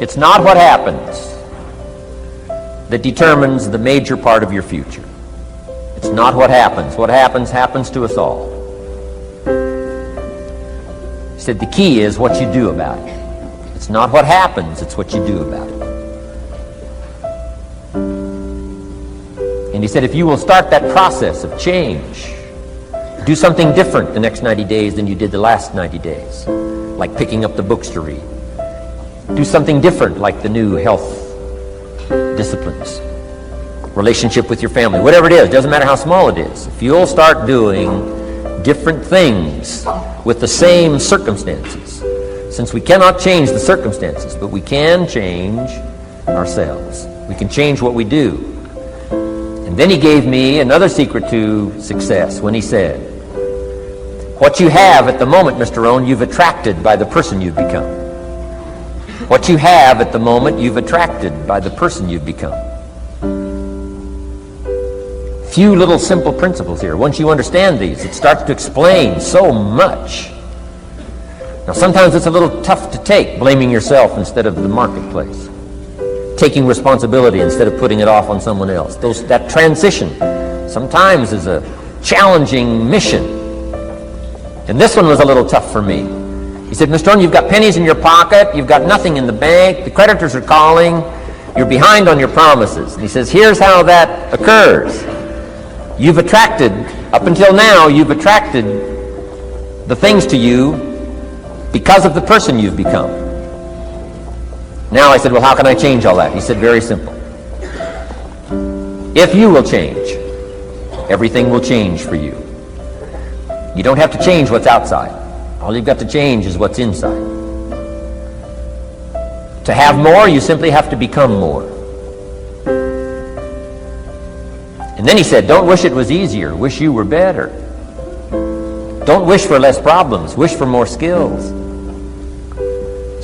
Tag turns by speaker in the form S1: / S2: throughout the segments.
S1: It's not what happens that determines the major part of your future. It's not what happens. What happens, happens to us all. He said the key is what you do about it. It's not what happens, it's what you do about it. And he said if you will start that process of change, do something different the next 90 days than you did the last 90 days, like picking up the books to read. Do something different like the new health disciplines, relationship with your family, whatever it is, doesn't matter how small it is. If you'll start doing different things with the same circumstances, since we cannot change the circumstances, but we can change ourselves. We can change what we do. And then he gave me another secret to success when he said, what you have at the moment, Mr. Rohn, you've attracted by the person you've become. What you have at the moment, you've attracted by the person you've become. Few little simple principles here. Once you understand these, it starts to explain so much. Now, sometimes it's a little tough to take, blaming yourself instead of the marketplace, taking responsibility instead of putting it off on someone else. That transition sometimes is a challenging mission. And this one was a little tough for me. He said, Mr. Rohn, you've got pennies in your pocket, you've got nothing in the bank, the creditors are calling, you're behind on your promises. And he says, here's how that occurs. You've attracted, up until now, you've attracted the things to you because of the person you've become. Now I said, well, how can I change all that? He said, very simple. If you will change, everything will change for you. You don't have to change what's outside. All you've got to change is what's inside. To have more, you simply have to become more. And then he said, don't wish it was easier. Wish you were better. Don't wish for less problems. Wish for more skills.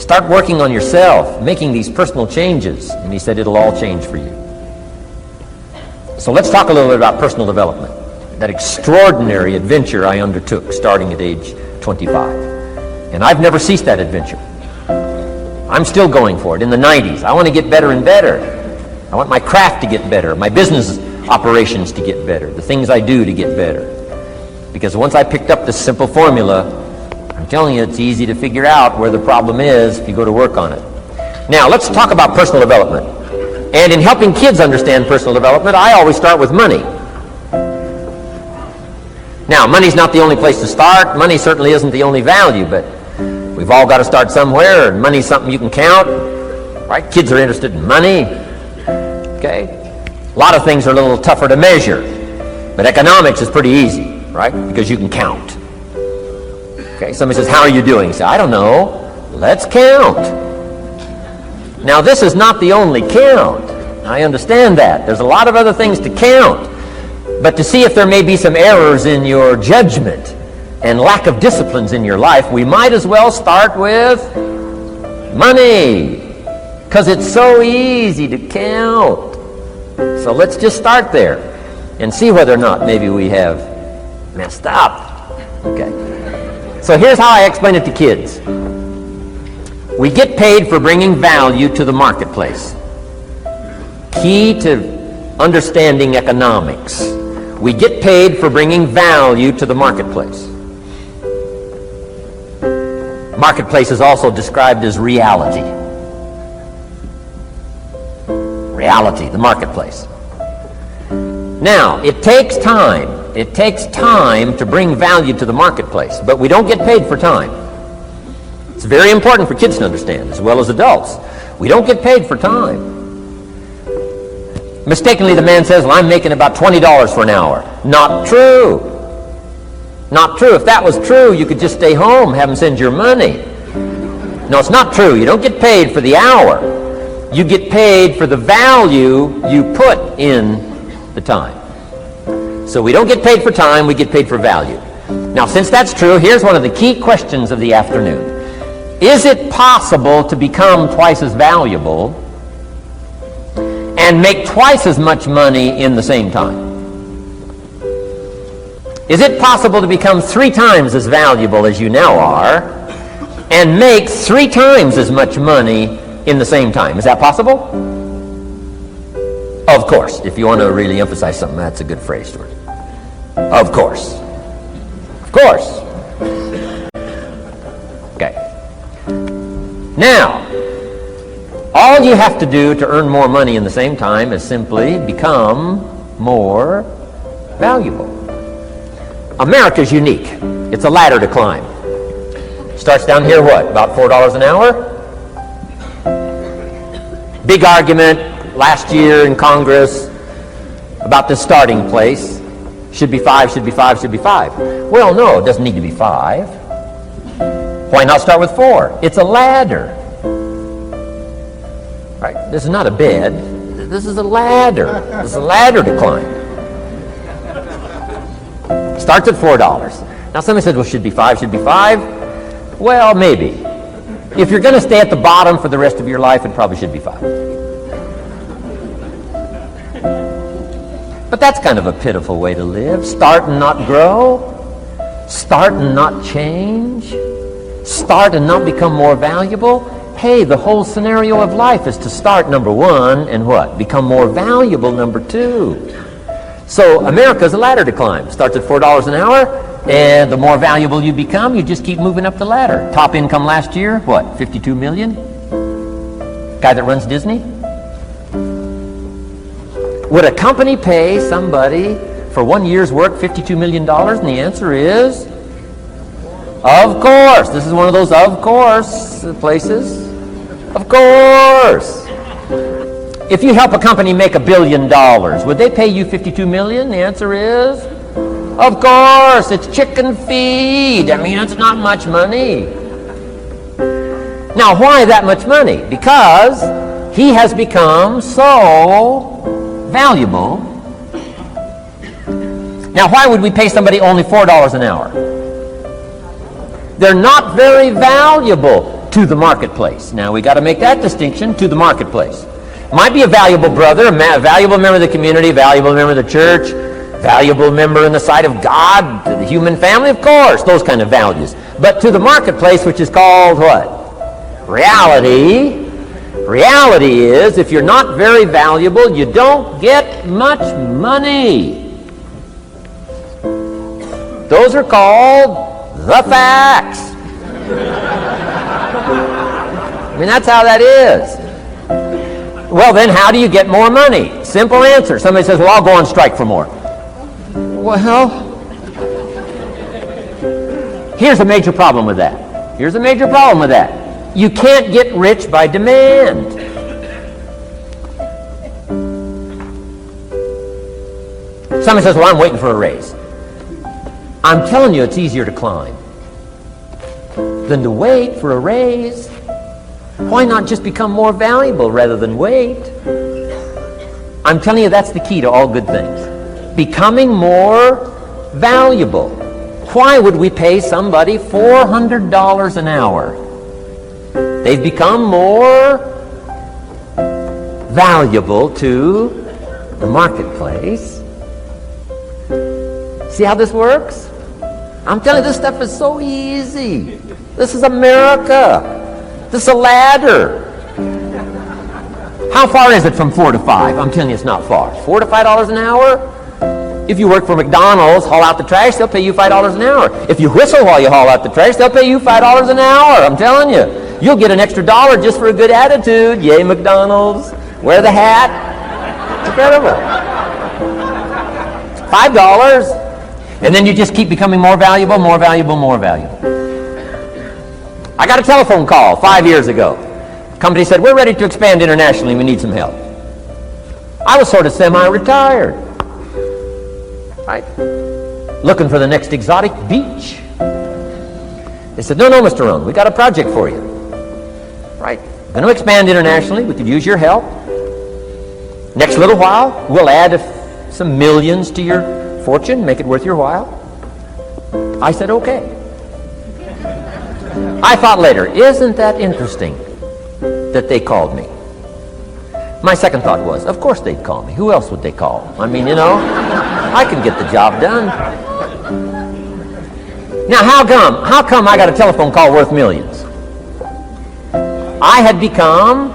S1: Start working on yourself, making these personal changes. And he said, it'll all change for you. So let's talk a little bit about personal development. That extraordinary adventure I undertook starting at age 25. And I've never ceased that adventure. I'm still going for it in the 90s. I want to get better and better. I want my craft to get better, my business operations to get better, the things I do to get better. Because once I picked up this simple formula, I'm telling you, it's easy to figure out where the problem is if you go to work on it. Now, let's talk about personal development. And in helping kids understand personal development, I always start with money. Now, money's not the only place to start. Money certainly isn't the only value, but we've all got to start somewhere, and money's something you can count, right? Kids are interested in money, okay? A lot of things are a little tougher to measure, but economics is pretty easy, right? Because you can count. Okay, somebody says, how are you doing? You say, I don't know. Let's count. Now, this is not the only count. I understand that. There's a lot of other things to count. But to see if there may be some errors in your judgment and lack of disciplines in your life, we might as well start with money, because it's so easy to count. So let's just start there and see whether or not maybe we have messed up. Okay. So here's how I explain it to kids. We get paid for bringing value to the marketplace. Key to understanding economics. We get paid for bringing value to the marketplace. Marketplace is also described as reality. Reality, the marketplace. Now, it takes time. It takes time to bring value to the marketplace, but we don't get paid for time. It's very important for kids to understand, as well as adults. We don't get paid for time. Mistakenly, the man says, well, I'm making about $20 for an hour. Not true. Not true. If that was true, you could just stay home, have them send your money. No, it's not true. You don't get paid for the hour. You get paid for the value you put in the time. So we don't get paid for time, we get paid for value. Now, since that's true, here's one of the key questions of the afternoon. Is it possible to become twice as valuable and make twice as much money in the same time? Is it possible to become 3 times as valuable as you now are and make 3 times as much money in the same time. Is that possible? Of course. If you want to really emphasize something, that's a good phrase, Stuart. Of course. Of course. Okay. Now, all you have to do to earn more money in the same time is simply become more valuable. America's unique. It's a ladder to climb. Starts down here, what, about $4 an hour? Big argument last year in Congress about the starting place. Should be 5, should be 5, should be 5. Well, no, it doesn't need to be 5. Why not start with 4? It's a ladder. Right? This is not a bed. This is a ladder. This is a ladder to climb. Starts at $4. Now somebody says, well, should be 5, should be 5. Well, maybe. If you're going to stay at the bottom for the rest of your life, it probably should be 5. But that's kind of a pitiful way to live. Start and not grow. Start and not change. Start and not become more valuable. Hey, the whole scenario of life is to start, number 1, and what? Become more valuable, number 2. So America's a ladder to climb. Starts at $4 an hour, and the more valuable you become, you just keep moving up the ladder. Top income last year, what, 52 million? Guy that runs Disney? Would a company pay somebody for 1 year's work $52 million? And the answer is, of course. This is one of those of course places. Of course. If you help a company make $1 billion, would they pay you $52 million? The answer is, of course. It's chicken feed. I mean, it's not much money. Now, why that much money? Because he has become so valuable. Now, why would we pay somebody only $4 an hour? They're not very valuable to the marketplace. Now, we got to make that distinction, to the marketplace. Might be a valuable brother, a valuable member of the community, valuable member of the church, valuable member in the sight of God, to the human family, of course, those kind of values. But to the marketplace, which is called what? Reality. Reality is, if you're not very valuable, you don't get much money. Those are called the facts. I mean, that's how that is. Well, then how do you get more money? Simple answer. Somebody says, well, I'll go on strike for more. Well, here's a major problem with that. Here's a major problem with that. You can't get rich by demand. Somebody says, well, I'm waiting for a raise. I'm telling you, it's easier to climb than to wait for a raise. Why not just become more valuable rather than wait? I'm telling you, that's the key to all good things. Becoming more valuable. Why would we pay somebody $400 an hour? They've become more valuable to the marketplace. See how this works? I'm telling you, this stuff is so easy. This is America. This is a ladder. How far is it from 4 to 5? I'm telling you, it's not far. $4 to $5 an hour? If you work for McDonald's, haul out the trash, they'll pay you $5 an hour. If you whistle while you haul out the trash, they'll pay you $5 an hour. I'm telling you. You'll get an extra $1 just for a good attitude. Yay, McDonald's. Wear the hat. It's incredible. $5. And then you just keep becoming more valuable, more valuable, more valuable. I got a telephone call 5 years ago. The company said, we're ready to expand internationally. We need some help. I was sort of semi-retired. Right? Looking for the next exotic beach. They said, no, Mr. Rohn, we got a project for you. Right? Going to expand internationally. We could use your help. Next little while, we'll add some millions to your fortune, make it worth your while. I said, okay. I thought later, isn't that interesting that they called me? My second thought was, of course they'd call me. Who else would they call? I mean, you know, I can get the job done. Now, how come I got a telephone call worth millions? I had become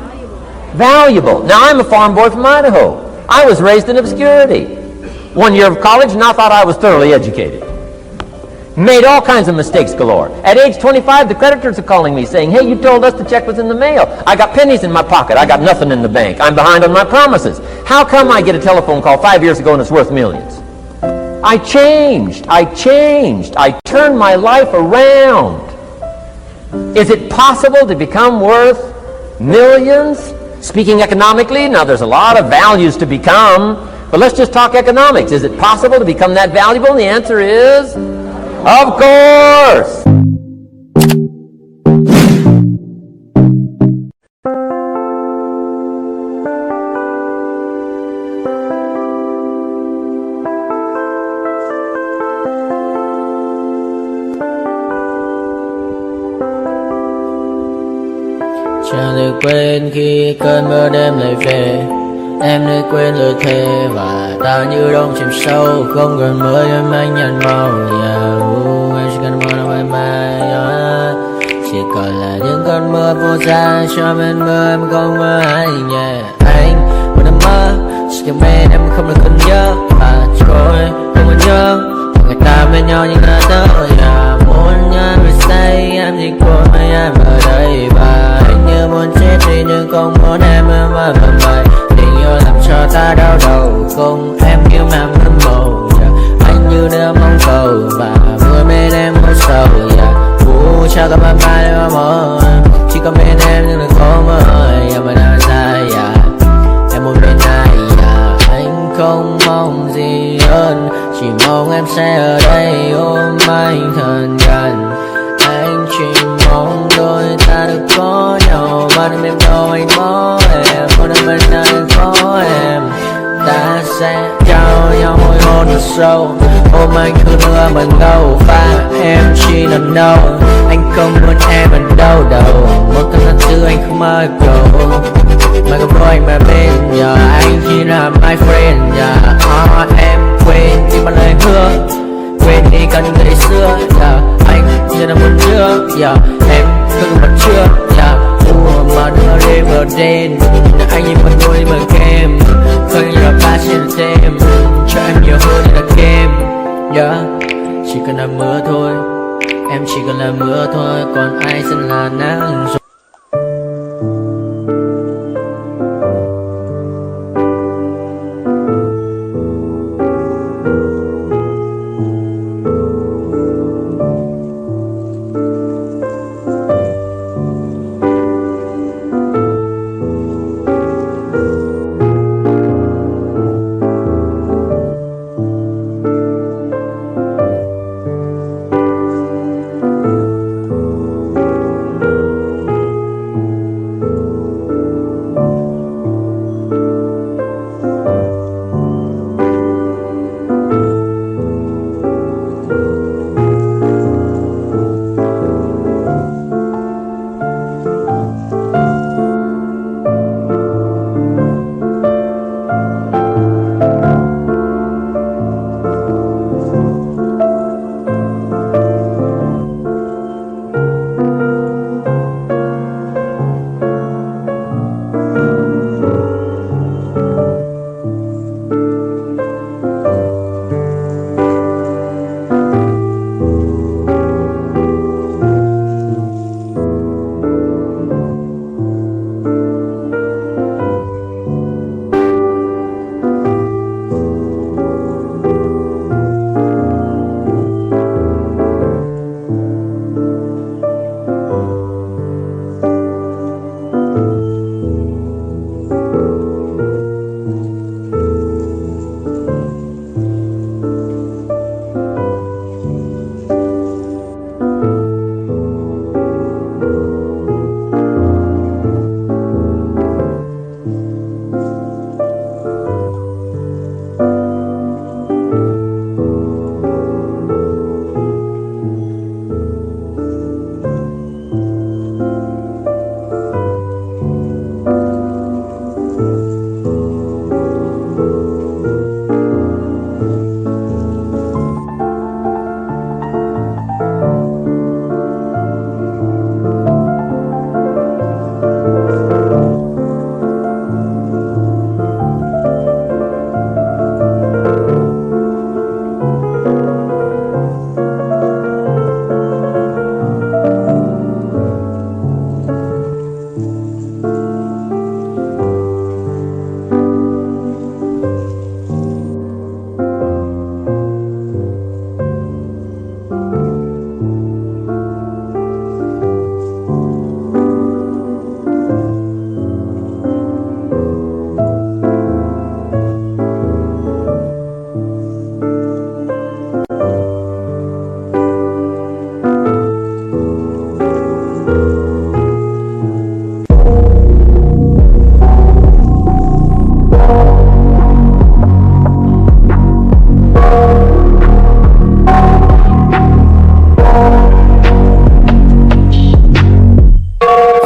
S1: valuable. Now, I'm a farm boy from Idaho. I was raised in obscurity. 1 year of college, and I thought I was thoroughly educated. Made all kinds of mistakes galore. At age 25, the creditors are calling me saying, hey, you told us the check was in the mail. I got pennies in my pocket. I got nothing in the bank. I'm behind on my promises. How come I get a telephone call 5 years ago and it's worth millions? I changed. I turned my life around. Is it possible to become worth millions? Speaking economically, now there's a lot of values to become, but let's just talk economics. Is it possible to become that valuable? And the answer is, of course!
S2: Chẳng được quên khi cơn mưa đêm lại về. Em đã quên lời thề và ta như đông chìm sâu. Không còn mới em anh nhận màu. Em chỉ cần mơ đâu em mai. Chỉ còn là những cơn mưa vô giá. Cho bên mưa em không mơ ai nhẹ. Anh một đêm mơ chỉ cần bên em không được cần nhớ. Và trôi không muốn nhớ. Người ta bên nhau nhưng đã tới. Muốn nhớ người say em chỉ của em ở đây. Và anh như muốn chết đi nhưng không muốn em mà vần vầy. Tình yêu làm cho ta đau đầu. Cùng em yêu mà mơ mộng. Anh như đứa mong cầu. Và vui bên em mỗi sầu. Chào các bạn mai em mơ. Chỉ có bên em nhưng đừng có mơ. Em ở đâu ra em muốn bên ai. Anh không mong gì hơn. Chỉ mong em sẽ ở đây ôm anh thật gần. Anh chỉ mong đôi ta được có nhau. Mà đừng em đâu anh có em. Một đêm bên anh có em. Ta sẽ trao nhau môi hôn thật sâu. Ôm anh cứ mưa mình đâu. Và em chỉ lần đầu. Anh không muốn em ở đâu đâu. Một cơn giận tư anh không mơ cầu. Mà không có anh mà bên giờ. Anh chỉ là my friend. Em quên đi bao lời hứa. Quên đi cần ngày xưa. Anh giờ là muốn chưa. Em không còn chưa. Mà đưa đêm ở đêm. Anh nhìn mặt đôi mà kem. Không như là ba trên thêm. Cho em nhiều hơn là kem. Chỉ cần là mưa thôi. Em chỉ cần là mưa thôi. Còn ai sẽ là nắng rồi.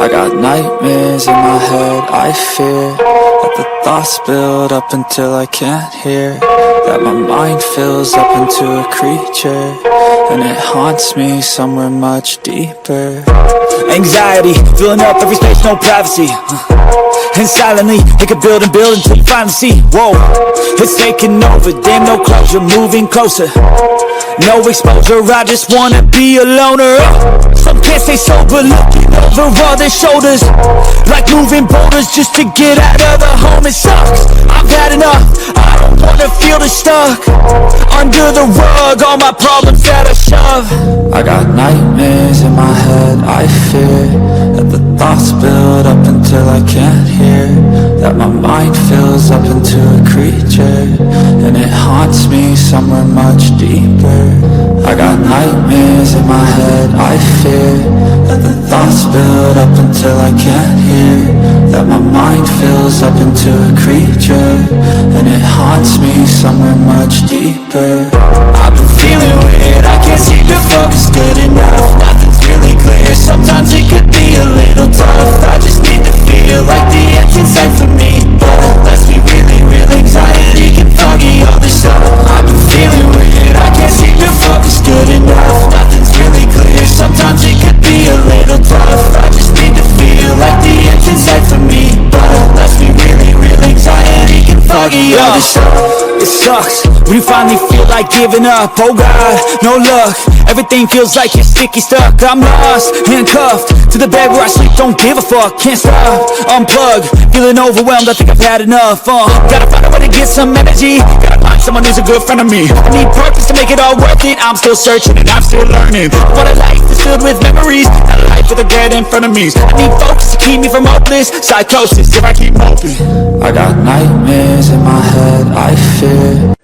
S3: I got nightmares in my head, I fear that the thoughts build up until I can't hear, that my mind fills up into a creature, and it haunts me somewhere much deeper.
S4: Anxiety, filling up every space, no privacy. And silently, it could build and build until you finally see. Whoa, it's taking over, damn, no closure, moving closer. No exposure, I just wanna be a loner. Some can't stay sober, looking over all their shoulders, like moving boulders just to get out of the home. It sucks, I've had enough, I don't wanna feel the stuck under the rug, all my problems that I shove.
S3: I got nightmares in my head, I fear that the thoughts build up until I can't hear, that my mind fills up into a creature, and it haunts me somewhere much deeper. I got nightmares in my head, I fear that the thoughts build up until I can't hear, that my mind fills up into a creature, and it haunts me somewhere much deeper.
S4: I've been feeling weird, I can't seem to focus good enough. Nothing's really clear, sometimes it could be a little tough. I just need to feel like the end's inside for me, but let's be really real, anxiety can foggy all this stuff. I've been feeling weird, I can't seem to focus good enough. Nothing's really clear, sometimes it could be a little tough. I just need to feel like the end's inside for me, but let's be really real, anxiety can foggy all this stuff. It sucks when you finally feel like giving up. Oh God, no luck, everything feels like you're sticky stuck. I'm lost, handcuffed to the bed where I sleep, don't give a fuck. Can't stop, unplug, feeling overwhelmed, I think I've had enough. Gotta find a way to get some energy, gotta find someone who's a good friend of me. I need purpose to make it all worth it, I'm still searching and I'm still learning. What a life is filled with memories, not a life with a regret in front of me. I need focus to keep me from hopeless psychosis if I keep hoping.
S3: I got nightmares in my head, I fear.